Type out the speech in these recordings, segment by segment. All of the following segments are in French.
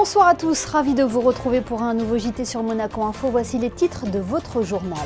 Bonsoir à tous, ravi de vous retrouver pour un nouveau JT sur Monaco Info. Voici les titres de votre journal.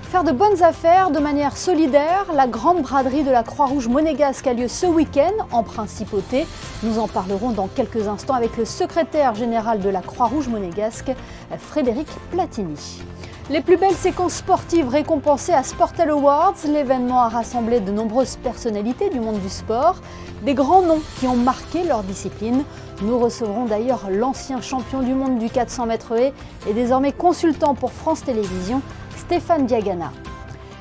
Faire de bonnes affaires de manière solidaire, la grande braderie de la Croix-Rouge monégasque a lieu ce week-end en Principauté. Nous en parlerons dans quelques instants avec le secrétaire général de la Croix-Rouge monégasque, Frédéric Platini. Les plus belles séquences sportives récompensées à Sportel Awards, l'événement a rassemblé de nombreuses personnalités du monde du sport, des grands noms qui ont marqué leur discipline. Nous recevrons d'ailleurs l'ancien champion du monde du 400 mètres haies et désormais consultant pour France Télévisions, Stéphane Diagana.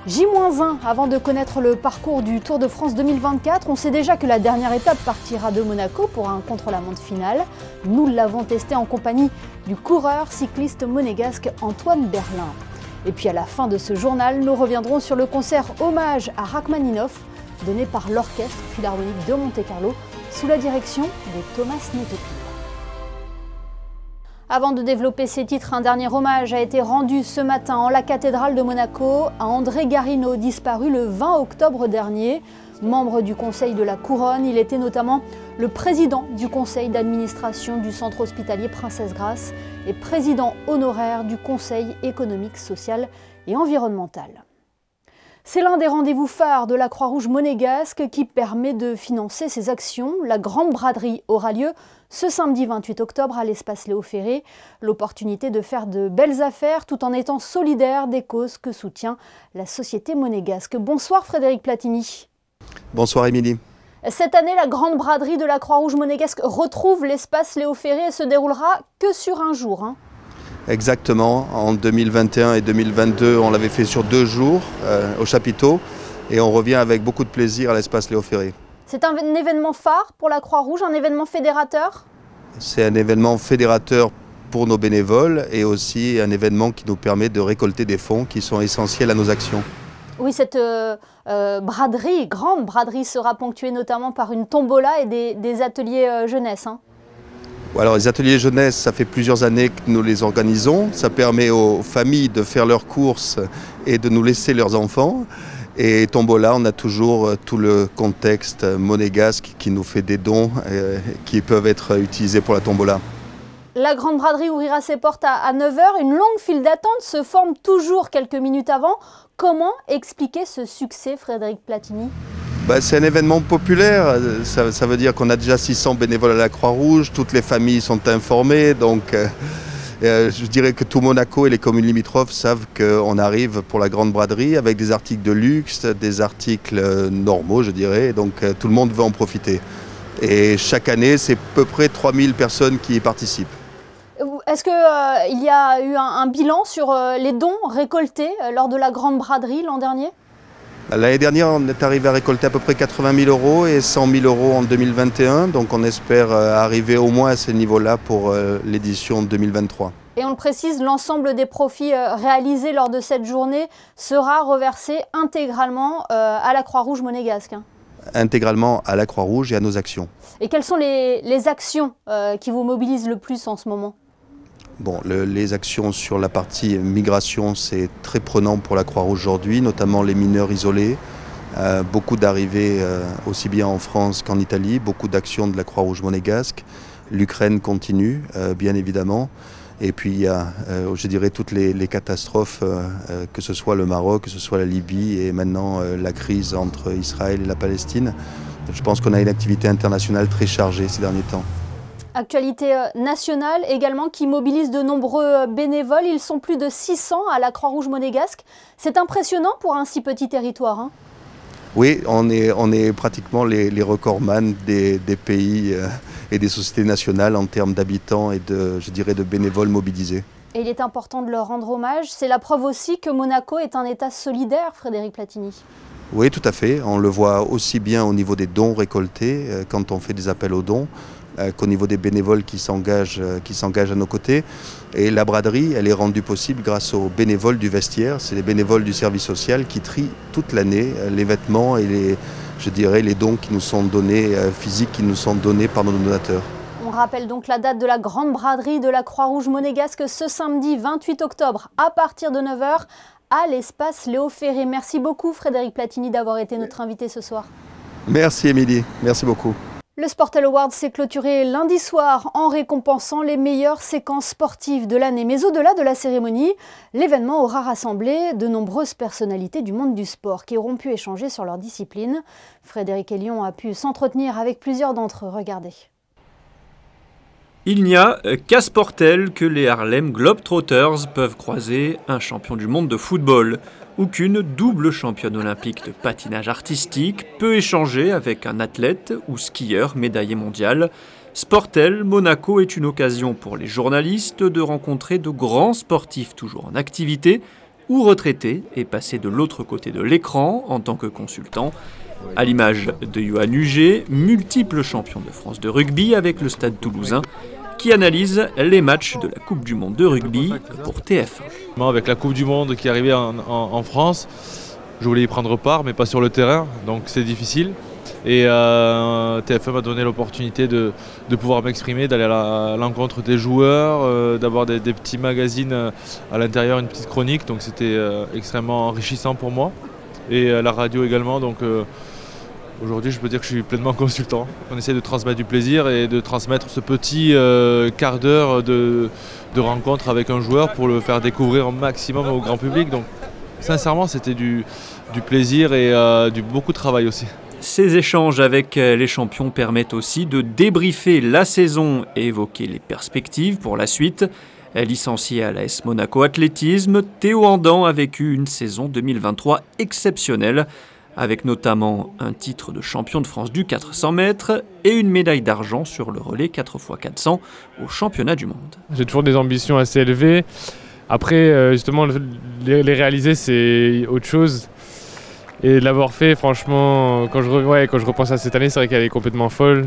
J-1 avant de connaître le parcours du Tour de France 2024, on sait déjà que la dernière étape partira de Monaco pour un contre-la-montre final. Nous l'avons testé en compagnie du coureur cycliste monégasque Antoine Berlin. Et puis à la fin de ce journal, nous reviendrons sur le concert hommage à Rachmaninoff donné par l'Orchestre Philharmonique de Monte-Carlo sous la direction de Thomas Netopil. Avant de développer ces titres, un dernier hommage a été rendu ce matin en la cathédrale de Monaco à André Garino, disparu le 20 octobre dernier. Membre du Conseil de la Couronne, il était notamment le président du conseil d'administration du centre hospitalier Princesse Grace et président honoraire du Conseil économique, social et environnemental. C'est l'un des rendez-vous phares de la Croix-Rouge monégasque qui permet de financer ses actions. La grande braderie aura lieu ce samedi 28 octobre à l'espace Léo Ferré. L'opportunité de faire de belles affaires tout en étant solidaire des causes que soutient la société monégasque. Bonsoir Frédéric Platini. Bonsoir Émilie. Cette année, la grande braderie de la Croix-Rouge monégasque retrouve l'espace Léo Ferré et se déroulera que sur un jour. Exactement, en 2021 et 2022, on l'avait fait sur 2 jours au chapiteau et on revient avec beaucoup de plaisir à l'espace Léo Ferré. C'est un événement phare pour la Croix-Rouge, un événement fédérateur? C'est un événement fédérateur pour nos bénévoles et aussi un événement qui nous permet de récolter des fonds qui sont essentiels à nos actions. Oui, cette braderie, grande braderie, sera ponctuée notamment par une tombola et des ateliers jeunesse. Alors les ateliers jeunesse, ça fait plusieurs années que nous les organisons. Ça permet aux familles de faire leurs courses et de nous laisser leurs enfants. Et Tombola, on a toujours tout le contexte monégasque qui nous fait des dons qui peuvent être utilisés pour la Tombola. La grande braderie ouvrira ses portes à 9 h. Une longue file d'attente se forme toujours quelques minutes avant. Comment expliquer ce succès, Frédéric Platini ? C'est un événement populaire, ça veut dire qu'on a déjà 600 bénévoles à la Croix-Rouge, toutes les familles sont informées, donc je dirais que tout Monaco et les communes limitrophes savent qu'on arrive pour la grande braderie avec des articles de luxe, des articles normaux je dirais, donc tout le monde veut en profiter. Et chaque année, c'est à peu près 3000 personnes qui y participent. Est-ce qu'il y a eu un bilan sur les dons récoltés lors de la grande braderie l'an dernier ? L'année dernière, on est arrivé à récolter à peu près 80 000 € et 100 000 € en 2021. Donc on espère arriver au moins à ce niveau-là pour l'édition 2023. Et on le précise, l'ensemble des profits réalisés lors de cette journée sera reversé intégralement à la Croix-Rouge monégasque. Intégralement à la Croix-Rouge et à nos actions. Et quelles sont les actions qui vous mobilisent le plus en ce moment ? Les actions sur la partie migration, c'est très prenant pour la Croix-Rouge aujourd'hui, notamment les mineurs isolés. Beaucoup d'arrivées aussi bien en France qu'en Italie, beaucoup d'actions de la Croix-Rouge monégasque. L'Ukraine continue, bien évidemment. Et puis il y a, je dirais, toutes les catastrophes, que ce soit le Maroc, que ce soit la Libye et maintenant la crise entre Israël et la Palestine. Je pense qu'on a une activité internationale très chargée ces derniers temps. Actualité nationale également qui mobilise de nombreux bénévoles. Ils sont plus de 600 à la Croix-Rouge monégasque. C'est impressionnant pour un si petit territoire. Oui, on est pratiquement les recordman des pays et des sociétés nationales en termes d'habitants et de bénévoles mobilisés. Et il est important de leur rendre hommage. C'est la preuve aussi que Monaco est un État solidaire, Frédéric Platini. Oui, tout à fait. On le voit aussi bien au niveau des dons récoltés quand on fait des appels aux dons, qu'au niveau des bénévoles qui s'engagent à nos côtés. Et la braderie, elle est rendue possible grâce aux bénévoles du vestiaire. C'est les bénévoles du service social qui trient toute l'année les vêtements et les dons qui nous sont donnés, physiques qui nous sont donnés par nos donateurs. On rappelle donc la date de la grande braderie de la Croix-Rouge monégasque ce samedi 28 octobre à partir de 9 h à l'espace Léo Ferré. Merci beaucoup Frédéric Platini d'avoir été notre invité ce soir. Merci Émilie, merci beaucoup. Le Sportel Awards s'est clôturé lundi soir en récompensant les meilleures séquences sportives de l'année. Mais au-delà de la cérémonie, l'événement aura rassemblé de nombreuses personnalités du monde du sport qui auront pu échanger sur leur discipline. Frédéric Elion a pu s'entretenir avec plusieurs d'entre eux. Regardez. Il n'y a qu'à Sportel que les Harlem Globetrotters peuvent croiser un champion du monde de football ou qu'une double championne olympique de patinage artistique peut échanger avec un athlète ou skieur médaillé mondial. Sportel Monaco est une occasion pour les journalistes de rencontrer de grands sportifs toujours en activité ou retraités et passer de l'autre côté de l'écran en tant que consultant. À l'image de Yoann Huget, multiple champion de France de rugby avec le Stade Toulousain, qui analyse les matchs de la Coupe du Monde de rugby pour TF1. Avec la Coupe du Monde qui arrivait en France, je voulais y prendre part, mais pas sur le terrain, donc c'est difficile. Et TF1 m'a donné l'opportunité de pouvoir m'exprimer, d'aller à l'encontre des joueurs, d'avoir des petits magazines à l'intérieur, une petite chronique, donc c'était extrêmement enrichissant pour moi. Et la radio également, donc aujourd'hui je peux dire que je suis pleinement consultant. On essaie de transmettre du plaisir et de transmettre ce petit quart d'heure de rencontre avec un joueur pour le faire découvrir au maximum au grand public. Donc sincèrement c'était du plaisir et beaucoup de travail aussi. Ces échanges avec les champions permettent aussi de débriefer la saison et évoquer les perspectives pour la suite. Licencié à l'AS Monaco Athlétisme, Théo Andan a vécu une saison 2023 exceptionnelle, avec notamment un titre de champion de France du 400 mètres et une médaille d'argent sur le relais 4x400 au championnat du monde. J'ai toujours des ambitions assez élevées. Après, justement, les réaliser, c'est autre chose. Et l'avoir fait, franchement, quand je repense à cette année, c'est vrai qu'elle est complètement folle.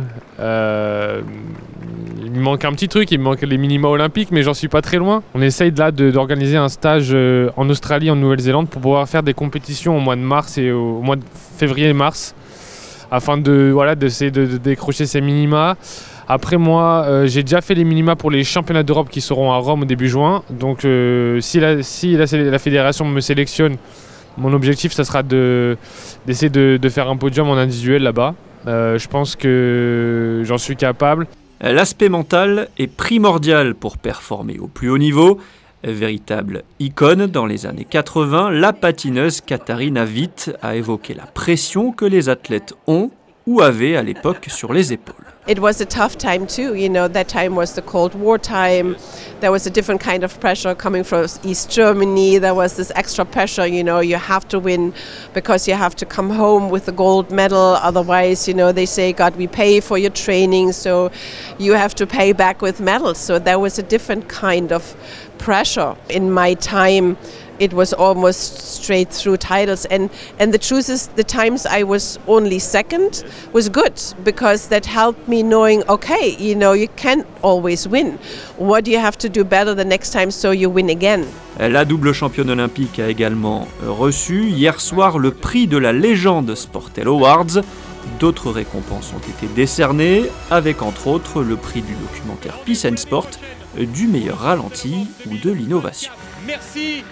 Il me manque un petit truc, il me manque les minima olympiques, mais j'en suis pas très loin. On essaye là d'organiser un stage en Australie, en Nouvelle-Zélande, pour pouvoir faire des compétitions au mois de mars et au mois de février-mars, afin d'essayer de décrocher ces minima. Après moi, j'ai déjà fait les minima pour les championnats d'Europe qui seront à Rome au début juin. Donc si la fédération me sélectionne, mon objectif, ça sera d'essayer de faire un podium en individuel là-bas. Je pense que j'en suis capable. L'aspect mental est primordial pour performer au plus haut niveau. Véritable icône dans les années 80, la patineuse Katharina Witt a évoqué la pression que les athlètes ont ou avaient à l'époque sur les épaules. It was a tough time too, you know, that time was the Cold War time. There was a different kind of pressure coming from East Germany. There was this extra pressure, you know, you have to win because you have to come home with the gold medal. Otherwise, you know, they say, God, we pay for your training, so you have to pay back with medals. So there was a different kind of pressure. In my time, it was almost straight through titles, and the truth is the times I was only second was good because that helped me knowing, okay, you know, you can't always win. What do you have to do better the next time so you win again? La double championne olympique a également reçu hier soir le prix de la légende Sportel Awards. D'autres récompenses ont été décernées, avec entre autres le prix du documentaire Peace and Sport, du meilleur ralenti ou de l'innovation. Merci.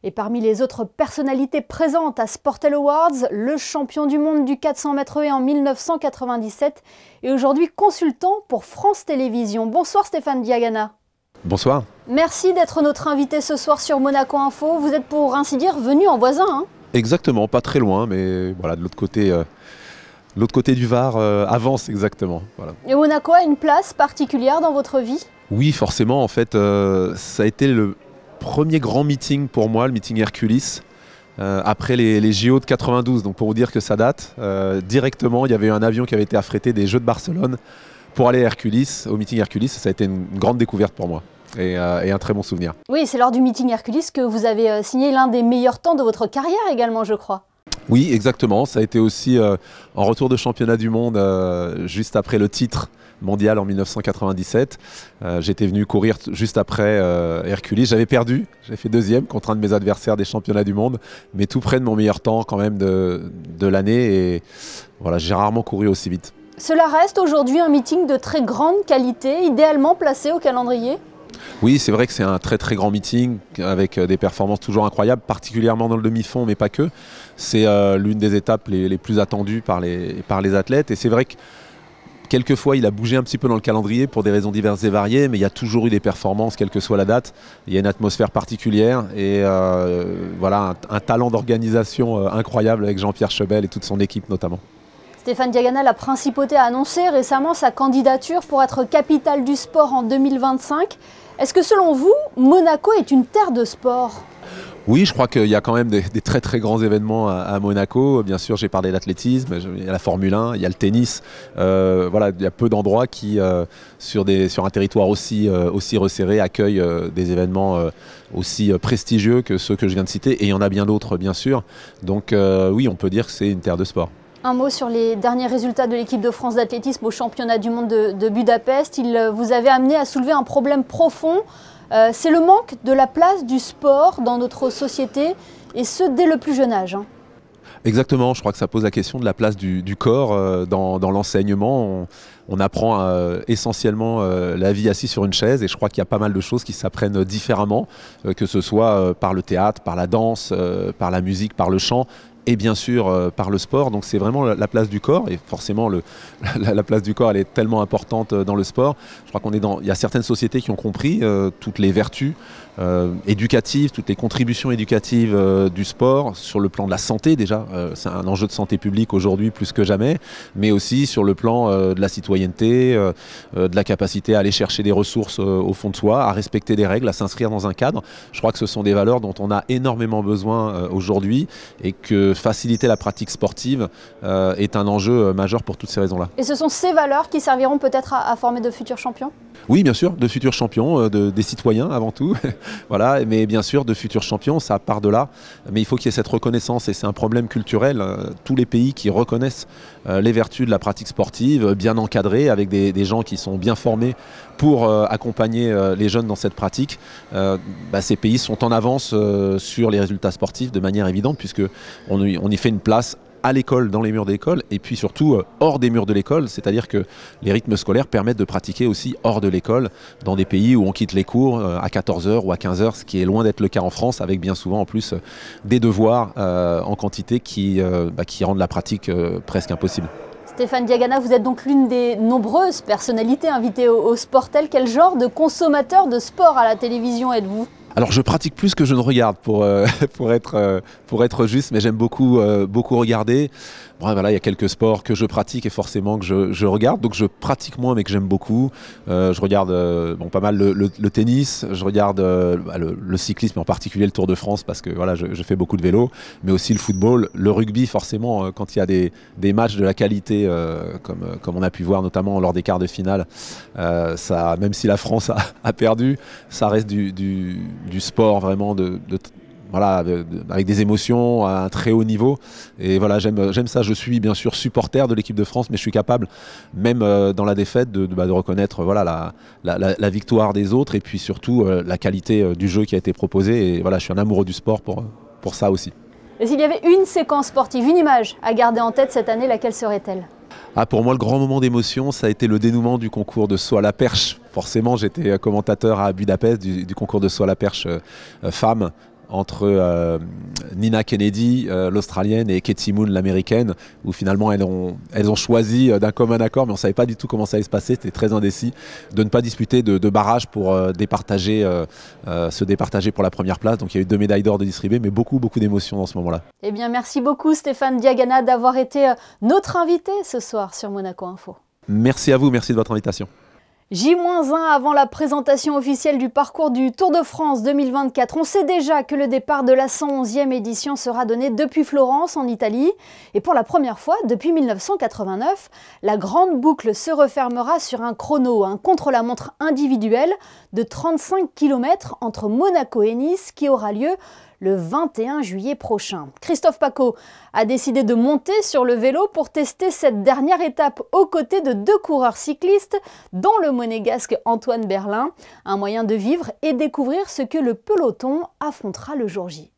Et parmi les autres personnalités présentes à Sportel Awards, le champion du monde du 400 mètres haies en 1997 et aujourd'hui consultant pour France Télévisions. Bonsoir Stéphane Diagana. Bonsoir. Merci d'être notre invité ce soir sur Monaco Info. Vous êtes pour ainsi dire venu en voisin, hein? Exactement, pas très loin, mais voilà, de l'autre côté du Var, avance exactement. Voilà. Et Monaco a une place particulière dans votre vie? Oui, forcément, en fait, ça a été le premier grand meeting pour moi, le meeting Hercules, après les JO de 92. Donc pour vous dire que ça date, directement, il y avait eu un avion qui avait été affrété des Jeux de Barcelone pour aller à Hercules, au meeting Hercules. Ça a été une grande découverte pour moi et un très bon souvenir. Oui, c'est lors du meeting Hercules que vous avez signé l'un des meilleurs temps de votre carrière également, je crois. Oui, exactement. Ça a été aussi en retour de championnat du monde, juste après le titre mondial en 1997. J'étais venu courir juste après Hercules. J'avais perdu, j'ai fait deuxième contre un de mes adversaires des championnats du monde, mais tout près de mon meilleur temps quand même de l'année. Et voilà, j'ai rarement couru aussi vite. Cela reste aujourd'hui un meeting de très grande qualité, idéalement placé au calendrier? Oui, c'est vrai que c'est un très très grand meeting avec des performances toujours incroyables, particulièrement dans le demi-fond, mais pas que. C'est l'une des étapes les plus attendues par les athlètes. Et c'est vrai que quelquefois, il a bougé un petit peu dans le calendrier pour des raisons diverses et variées, mais il y a toujours eu des performances, quelle que soit la date. Il y a une atmosphère particulière et voilà, un talent d'organisation incroyable avec Jean-Pierre Chebel et toute son équipe notamment. Stéphane Diagana, la Principauté a annoncé récemment sa candidature pour être capitale du sport en 2025. Est-ce que selon vous, Monaco est une terre de sport ? Oui, je crois qu'il y a quand même des très très grands événements à Monaco. Bien sûr, j'ai parlé de l'athlétisme, il y a la Formule 1, il y a le tennis. Voilà, il y a peu d'endroits qui, sur un territoire aussi resserré, accueillent des événements aussi prestigieux que ceux que je viens de citer. Et il y en a bien d'autres, bien sûr. Donc oui, on peut dire que c'est une terre de sport. Un mot sur les derniers résultats de l'équipe de France d'athlétisme au championnat du monde de Budapest. Il vous avait amené à soulever un problème profond. C'est le manque de la place du sport dans notre société, et ce, dès le plus jeune âge. Exactement, je crois que ça pose la question de la place du corps dans l'enseignement. On apprend essentiellement la vie assis sur une chaise, et je crois qu'il y a pas mal de choses qui s'apprennent différemment, que ce soit par le théâtre, par la danse, par la musique, par le chant, et bien sûr par le sport. Donc c'est vraiment la place du corps, et forcément la place du corps elle est tellement importante dans le sport. Je crois il y a certaines sociétés qui ont compris toutes les vertus éducatives, toutes les contributions éducatives du sport sur le plan de la santé déjà. C'est un enjeu de santé publique aujourd'hui plus que jamais, mais aussi sur le plan de la citoyenneté, de la capacité à aller chercher des ressources au fond de soi, à respecter des règles, à s'inscrire dans un cadre. Je crois que ce sont des valeurs dont on a énormément besoin aujourd'hui, et que faciliter la pratique sportive est un enjeu majeur pour toutes ces raisons-là. Et ce sont ces valeurs qui serviront peut-être à former de futurs champions ? Oui, bien sûr, de futurs champions, des citoyens avant tout. Voilà, mais bien sûr, de futurs champions, ça part de là. Mais il faut qu'il y ait cette reconnaissance, et c'est un problème culturel. Tous les pays qui reconnaissent les vertus de la pratique sportive, bien encadrées, avec des gens qui sont bien formés pour accompagner les jeunes dans cette pratique, ces pays sont en avance sur les résultats sportifs de manière évidente, puisqu'on y fait une place à l'école, dans les murs de l'école, et puis surtout hors des murs de l'école, c'est-à-dire que les rythmes scolaires permettent de pratiquer aussi hors de l'école, dans des pays où on quitte les cours à 14h ou à 15h, ce qui est loin d'être le cas en France, avec bien souvent en plus des devoirs en quantité qui rendent la pratique presque impossible. Stéphane Diagana, vous êtes donc l'une des nombreuses personnalités invitées au Sportel. Quel genre de consommateur de sport à la télévision êtes-vous ? Alors je pratique plus que je ne regarde pour être juste, mais j'aime beaucoup regarder. Bon, voilà, il y a quelques sports que je pratique et forcément que je regarde, donc je pratique moins mais que j'aime beaucoup. Je regarde pas mal le tennis, je regarde le cyclisme, en particulier le Tour de France, parce que voilà, je fais beaucoup de vélo, mais aussi le football, le rugby forcément, quand il y a des matchs de la qualité comme on a pu voir notamment lors des quarts de finale, même si la France a perdu, ça reste du sport vraiment avec des émotions à un très haut niveau. Et voilà, j'aime ça. Je suis bien sûr supporter de l'équipe de France, mais je suis capable, même dans la défaite, de reconnaître la victoire des autres, et puis surtout la qualité du jeu qui a été proposé. Et voilà, je suis un amoureux du sport pour ça aussi. Et s'il y avait une séquence sportive, une image à garder en tête cette année, laquelle serait-elle ? Pour moi, le grand moment d'émotion, ça a été le dénouement du concours de saut à la perche. Forcément, j'étais commentateur à Budapest du concours de saut à la perche femmes, entre Nina Kennedy, l'Australienne, et Katie Moon, l'Américaine, où finalement elles ont choisi d'un commun accord, mais on ne savait pas du tout comment ça allait se passer, c'était très indécis, de ne pas disputer de barrage pour se départager pour la première place. Donc il y a eu 2 médailles d'or de distribuer, mais beaucoup d'émotions dans ce moment-là. Eh bien, merci beaucoup Stéphane Diagana d'avoir été notre invité ce soir sur Monaco Info. Merci à vous, merci de votre invitation. J-1 avant la présentation officielle du parcours du Tour de France 2024. On sait déjà que le départ de la 111e édition sera donné depuis Florence en Italie. Et pour la première fois depuis 1989, la grande boucle se refermera sur un chrono, un contre-la-montre individuel de 35 km entre Monaco et Nice qui aura lieu le 21 juillet prochain. Christophe Pacaud a décidé de monter sur le vélo pour tester cette dernière étape aux côtés de 2 coureurs cyclistes, dont le monégasque Antoine Berlin. Un moyen de vivre et découvrir ce que le peloton affrontera le jour J.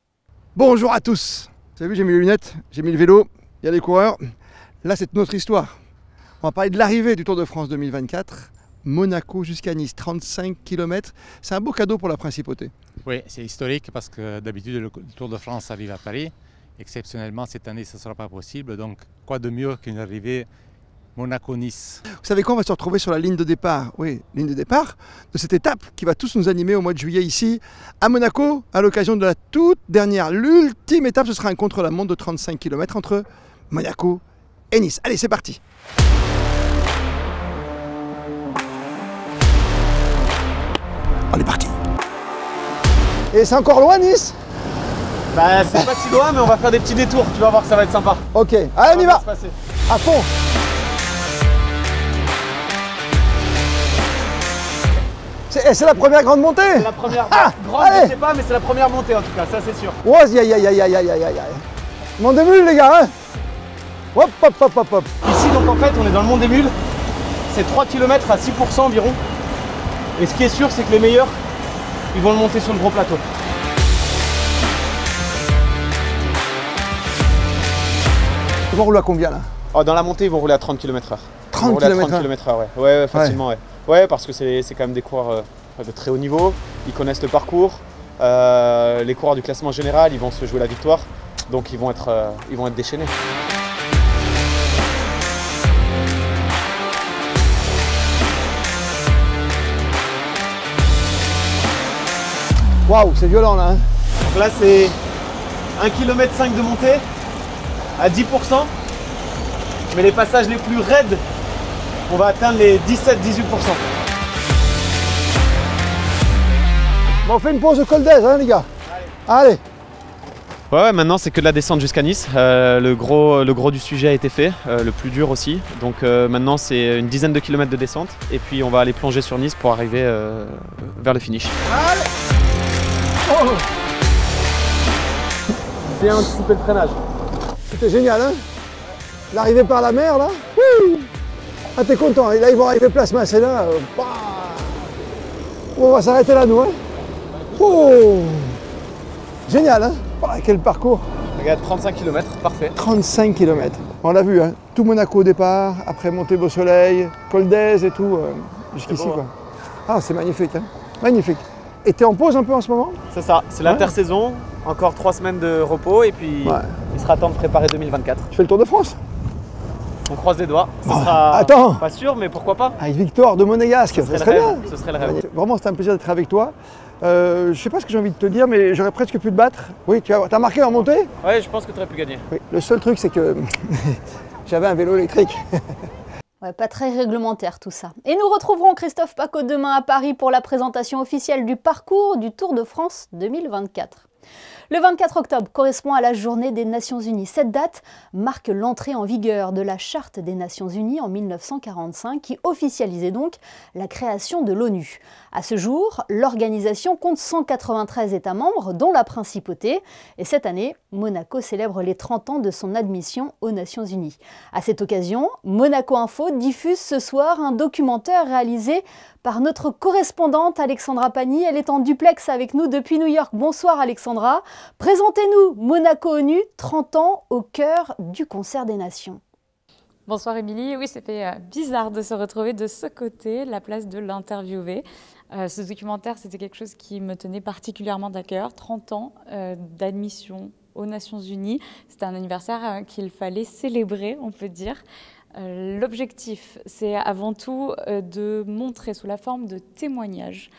Bonjour à tous. Vous avez vu, j'ai mis les lunettes, j'ai mis le vélo, il y a les coureurs. Là, c'est notre histoire. On va parler de l'arrivée du Tour de France 2024 Monaco jusqu'à Nice, 35 km. C'est un beau cadeau pour la Principauté. Oui, c'est historique parce que d'habitude le Tour de France arrive à Paris. Exceptionnellement, cette année, ce ne sera pas possible. Donc, quoi de mieux qu'une arrivée Monaco-Nice. Vous savez quoi, on va se retrouver sur la ligne de départ. Oui, ligne de départ de cette étape qui va tous nous animer au mois de juillet ici à Monaco, à l'occasion de la toute dernière, l'ultime étape. Ce sera un contre-la-montre de 35 km entre Monaco et Nice. Allez, c'est parti. On est parti. Et c'est encore loin, Nice? Bah, c'est pas si loin, mais on va faire des petits détours. Tu vas voir, ça va être sympa. Ok, allez, on y va. À fond. C'est la première grande montée. C'est la première grande, je sais pas, mais c'est la première montée en tout cas, ça c'est sûr. Oh, aïe, aïe, aïe, aïe, aïe, aïe, aïe. Mont des Mules, les gars, hein. Hop, hop, hop, hop, hop. Ici, donc en fait, on est dans le Mont des Mules. C'est 3 km à 6% environ. Et ce qui est sûr, c'est que les meilleurs, ils vont le monter sur le gros plateau. Ils vont rouler à combien là? Oh, dans la montée, ils vont rouler à 30 km/h. 30 km/h, ouais. Ouais, facilement, ouais. Ouais, parce que c'est quand même des coureurs de très haut niveau. Ils connaissent le parcours. Les coureurs du classement général, ils vont se jouer la victoire. Donc ils vont être déchaînés. Waouh, c'est violent là. Hein. Donc là, c'est 1,5 km de montée à 10%. Mais les passages les plus raides, on va atteindre les 17-18%. Bon, on fait une pause de col d'Aise, hein, les gars. Allez. Ouais, maintenant c'est que de la descente jusqu'à Nice. Le gros du sujet a été fait, le plus dur aussi. Donc maintenant c'est une dizaine de kilomètres de descente. Et puis on va aller plonger sur Nice pour arriver vers le finish. Allez. Oh. Bien anticiper le freinage. C'était génial, hein. L'arrivée par la mer, là. Wouh. Ah, t'es content. Et là, ils vont arriver place Masséna. Bah. On va s'arrêter là, nous. Hein. Oh. Génial, hein. Oh, quel parcours. Regarde, 35 km, parfait. 35 km. On l'a vu, hein. Tout Monaco au départ, après montée Beau Soleil, col d'Aise et tout, jusqu'ici, quoi. Ah, c'est magnifique, hein. Magnifique. Et t'es en pause un peu en ce moment? C'est ça, c'est l'intersaison. Encore 3 semaines de repos et puis il sera temps de préparer 2024. Tu fais le Tour de France? On croise les doigts. Ce sera pas sûr, mais pourquoi pas? Avec Victor de Monégasque, ce serait bien. Ce serait le rêve. Vraiment, c'était un plaisir d'être avec toi. Je sais pas ce que j'ai envie de te dire, mais j'aurais presque pu te battre. Oui, tu as marqué en montée? Ouais, je pense que tu aurais pu gagner. Oui. Le seul truc, c'est que j'avais un vélo électrique. Ouais, pas très réglementaire tout ça. Et nous retrouverons Christophe Pacaud demain à Paris pour la présentation officielle du parcours du Tour de France 2024. Le 24 octobre correspond à la journée des Nations Unies. Cette date marque l'entrée en vigueur de la Charte des Nations Unies en 1945 qui officialisait donc la création de l'ONU. À ce jour, l'organisation compte 193 États membres, dont la Principauté. Et cette année, Monaco célèbre les 30 ans de son admission aux Nations Unies. À cette occasion, Monaco Info diffuse ce soir un documentaire réalisé par notre correspondante Alexandra Pagny. Elle est en duplex avec nous depuis New York. Bonsoir Alexandra. Présentez-nous Monaco ONU, 30 ans au cœur du concert des nations. Bonsoir Émilie. Oui, ça fait bizarre de se retrouver de ce côté, la place de l'interviewé. Ce documentaire, c'était quelque chose qui me tenait particulièrement à cœur. 30 ans d'admission aux Nations Unies. C'était un anniversaire qu'il fallait célébrer, on peut dire. L'objectif, c'est avant tout de montrer sous la forme de témoignages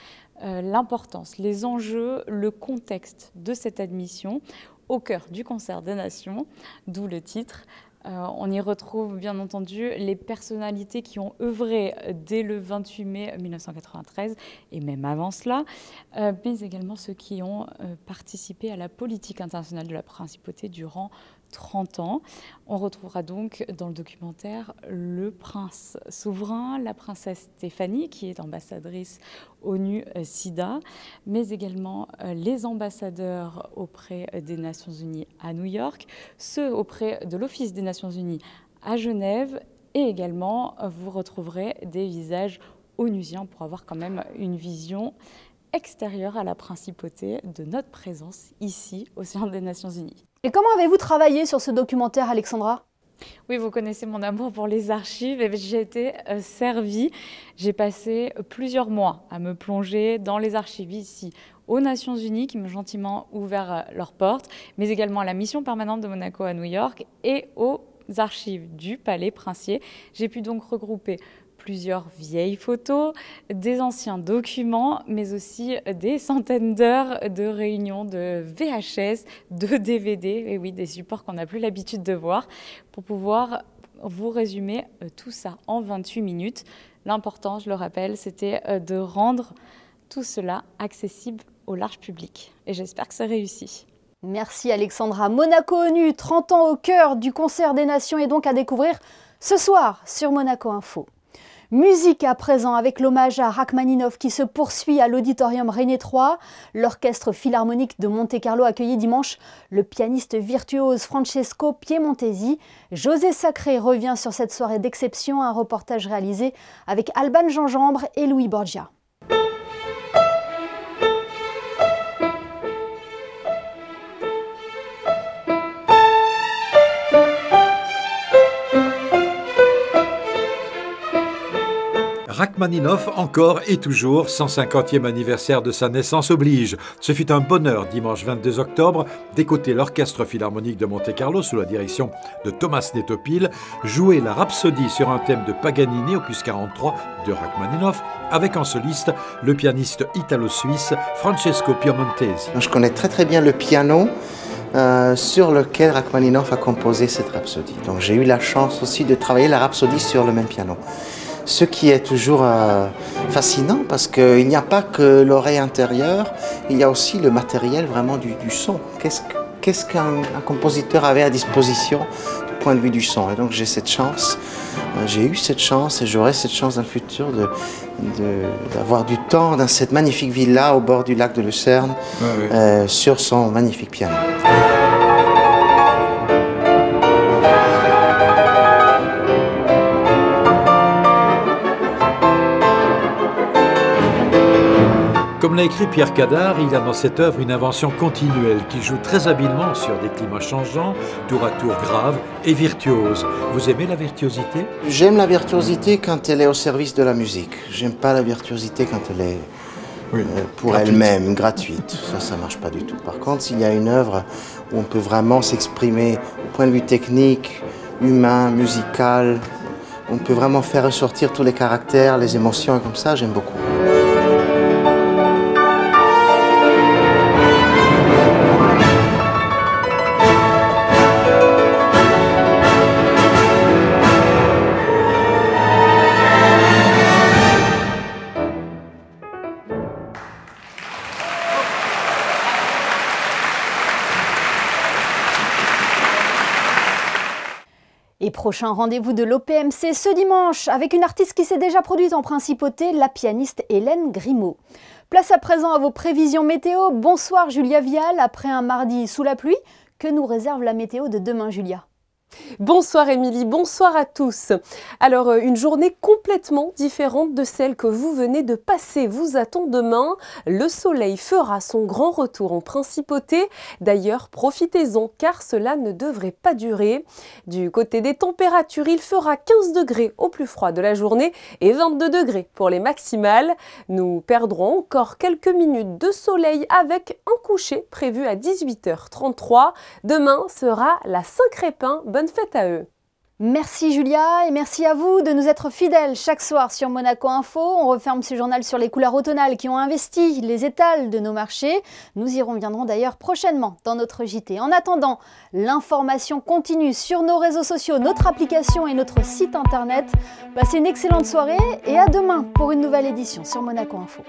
l'importance, les enjeux, le contexte de cette admission au cœur du concert des nations, d'où le titre. On y retrouve bien entendu les personnalités qui ont œuvré dès le 28 mai 1993 et même avant cela, mais également ceux qui ont participé à la politique internationale de la Principauté durant 30 ans. On retrouvera donc dans le documentaire le prince souverain, la princesse Stéphanie qui est ambassadrice ONU-SIDA, mais également les ambassadeurs auprès des Nations Unies à New York, ceux auprès de l'Office des Nations Unies à Genève et également vous retrouverez des visages onusiens pour avoir quand même une vision extérieure à la principauté de notre présence ici au sein des Nations Unies. Et comment avez-vous travaillé sur ce documentaire, Alexandra ? Oui, vous connaissez mon amour pour les archives et j'ai été servie. J'ai passé plusieurs mois à me plonger dans les archives ici, aux Nations Unies qui m'ont gentiment ouvert leurs portes, mais également à la mission permanente de Monaco à New York et aux archives du Palais Princier. J'ai pu donc regrouper plusieurs vieilles photos, des anciens documents, mais aussi des centaines d'heures de réunions de VHS, de DVD, et oui, des supports qu'on n'a plus l'habitude de voir, pour pouvoir vous résumer tout ça en 28 minutes. L'important, je le rappelle, c'était de rendre tout cela accessible au large public. Et j'espère que c'est réussi. Merci Alexandra. Monaco ONU, 30 ans au cœur du concert des nations est donc à découvrir ce soir sur Monaco Info. Musique à présent avec l'hommage à Rachmaninov qui se poursuit à l'auditorium René III. L'orchestre philharmonique de Monte-Carlo accueillit dimanche le pianiste virtuose Francesco Piemontesi. José Sacré revient sur cette soirée d'exception, un reportage réalisé avec Alban Gingembre et Louis Borgia. Rachmaninov, encore et toujours, 150e anniversaire de sa naissance oblige. Ce fut un bonheur, dimanche 22 octobre, d'écouter l'Orchestre Philharmonique de Monte-Carlo, sous la direction de Thomas Netopil, jouer la Rhapsodie sur un thème de Paganini, opus 43 de Rachmaninov, avec en soliste le pianiste italo-suisse Francesco Piemontesi. Je connais très bien le piano sur lequel Rachmaninov a composé cette Rhapsodie. Donc j'ai eu la chance aussi de travailler la Rhapsodie sur le même piano. Ce qui est toujours fascinant parce qu'il n'y a pas que l'oreille intérieure, il y a aussi le matériel vraiment du son. Qu'est-ce qu'un compositeur avait à disposition du point de vue du son? Et donc j'ai cette chance, j'ai eu cette chance et j'aurai cette chance dans le futur d'avoir du temps dans cette magnifique villa au bord du lac de Lucerne, sur son magnifique piano. Comme l'a écrit Pierre Cadar, il y a dans cette œuvre une invention continuelle qui joue très habilement sur des climats changeants, tour à tour graves et virtuoses. Vous aimez la virtuosité? J'aime la virtuosité quand elle est au service de la musique. J'aime pas la virtuosité quand elle est pour elle-même, gratuite. Ça marche pas du tout. Par contre, s'il y a une œuvre où on peut vraiment s'exprimer au point de vue technique, humain, musical, on peut vraiment faire ressortir tous les caractères, les émotions, et comme ça, j'aime beaucoup. Et prochain rendez-vous de l'OPMC ce dimanche avec une artiste qui s'est déjà produite en principauté, la pianiste Hélène Grimaud. Place à présent à vos prévisions météo. Bonsoir Julia Vial, après un mardi sous la pluie, que nous réserve la météo de demain Julia? Bonsoir Émilie, bonsoir à tous. Alors une journée complètement différente de celle que vous venez de passer vous attend demain. Le soleil fera son grand retour en principauté. D'ailleurs profitez-en car cela ne devrait pas durer. Du côté des températures, il fera 15 degrés au plus froid de la journée et 22 degrés pour les maximales. Nous perdrons encore quelques minutes de soleil avec un coucher prévu à 18h33. Demain sera la Saint-Crépin. Bonne fête à eux. Merci Julia et merci à vous de nous être fidèles chaque soir sur Monaco Info. On referme ce journal sur les couleurs automnales qui ont investi les étals de nos marchés. Nous y reviendrons d'ailleurs prochainement dans notre JT. En attendant, l'information continue sur nos réseaux sociaux, notre application et notre site internet. Passez une excellente soirée et à demain pour une nouvelle édition sur Monaco Info.